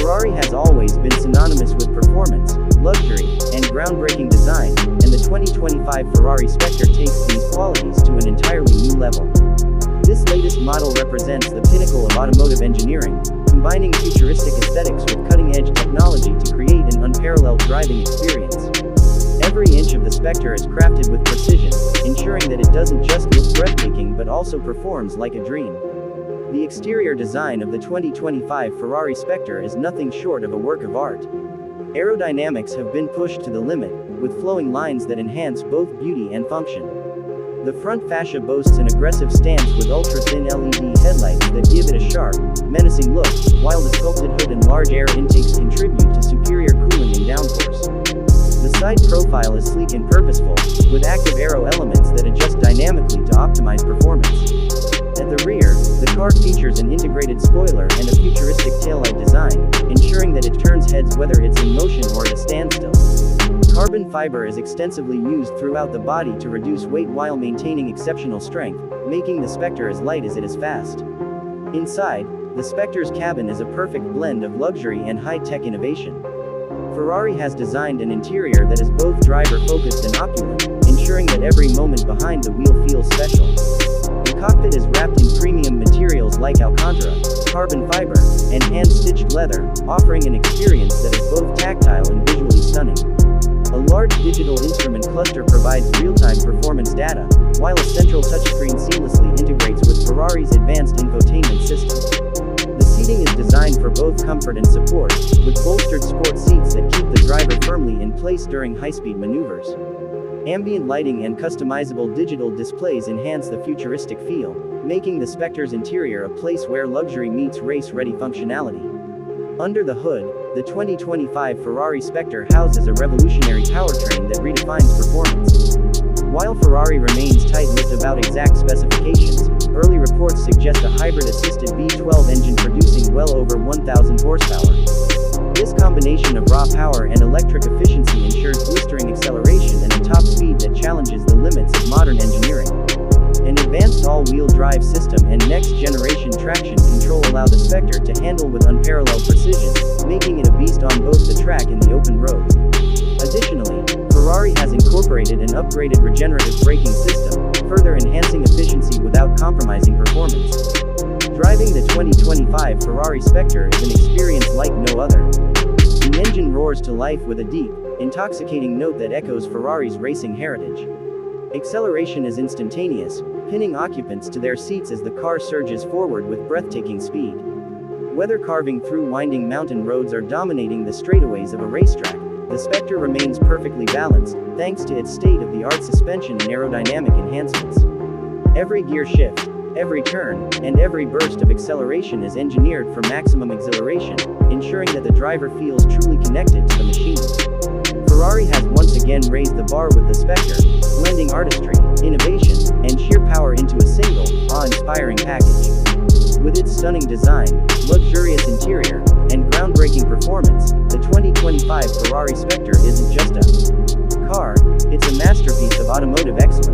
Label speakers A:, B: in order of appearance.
A: Ferrari has always been synonymous with performance, luxury, and groundbreaking design, and the 2025 Ferrari Spectre takes these qualities to an entirely new level. This latest model represents the pinnacle of automotive engineering, combining futuristic aesthetics with cutting-edge technology to create an unparalleled driving experience. Every inch of the Spectre is crafted with precision, ensuring that it doesn't just look breathtaking but also performs like a dream. The exterior design of the 2025 Ferrari Spectre is nothing short of a work of art. Aerodynamics have been pushed to the limit, with flowing lines that enhance both beauty and function. The front fascia boasts an aggressive stance with ultra-thin LED headlights that give it a sharp, menacing look, while the sculpted hood and large air intakes contribute to superior cooling in downforce. The side profile is sleek and purposeful, with active aero elements that adjust dynamically to optimize performance. At the rear, the car features an integrated spoiler and a futuristic taillight design, ensuring that it turns heads whether it's in motion or at a standstill. Carbon fiber is extensively used throughout the body to reduce weight while maintaining exceptional strength, making the Spectre as light as it is fast. Inside, the Spectre's cabin is a perfect blend of luxury and high-tech innovation. Ferrari has designed an interior that is both driver-focused and opulent, ensuring that every moment behind the wheel feels special. The cockpit is wrapped in premium materials like Alcantara, carbon fiber, and hand-stitched leather, offering an experience that is both tactile and visually stunning. A large digital instrument cluster provides real-time performance data, while a central touchscreen seamlessly integrates with Ferrari's advanced infotainment system. The seating is designed for both comfort and support, with bolstered sport seats that keep the driver firmly in place during high-speed maneuvers. Ambient lighting and customizable digital displays enhance the futuristic feel, making the Spectre's interior a place where luxury meets race-ready functionality. Under the hood, the 2025 Ferrari Spectre houses a revolutionary powertrain that redefines performance. While Ferrari remains tight-lipped about exact specifications, early reports suggest a hybrid-assisted V12 engine producing well over 1,000 horsepower. This combination of raw power and electric efficiency ensures blistering acceleration and a top speed that challenges the limits of modern engineering. An advanced all-wheel drive system and next-generation traction control allow the Spectre to handle with unparalleled precision, making it a beast on both the track and the open road. Additionally, Ferrari has incorporated an upgraded regenerative braking system, further enhancing efficiency without compromising performance. Driving the 2025 Ferrari Spectre is an experience like no other. The engine roars to life with a deep, intoxicating note that echoes Ferrari's racing heritage. Acceleration is instantaneous, pinning occupants to their seats as the car surges forward with breathtaking speed. Whether carving through winding mountain roads or dominating the straightaways of a racetrack, the Spectre remains perfectly balanced, thanks to its state-of-the-art suspension and aerodynamic enhancements. Every gear shift, every turn, and every burst of acceleration is engineered for maximum exhilaration, ensuring that the driver feels truly connected to the machine. Ferrari has once again raised the bar with the Spectre, blending artistry, innovation, and sheer power into a single, awe-inspiring package. With its stunning design, luxurious interior, and groundbreaking performance, the 2025 Ferrari Spectre isn't just a car, it's a masterpiece of automotive excellence.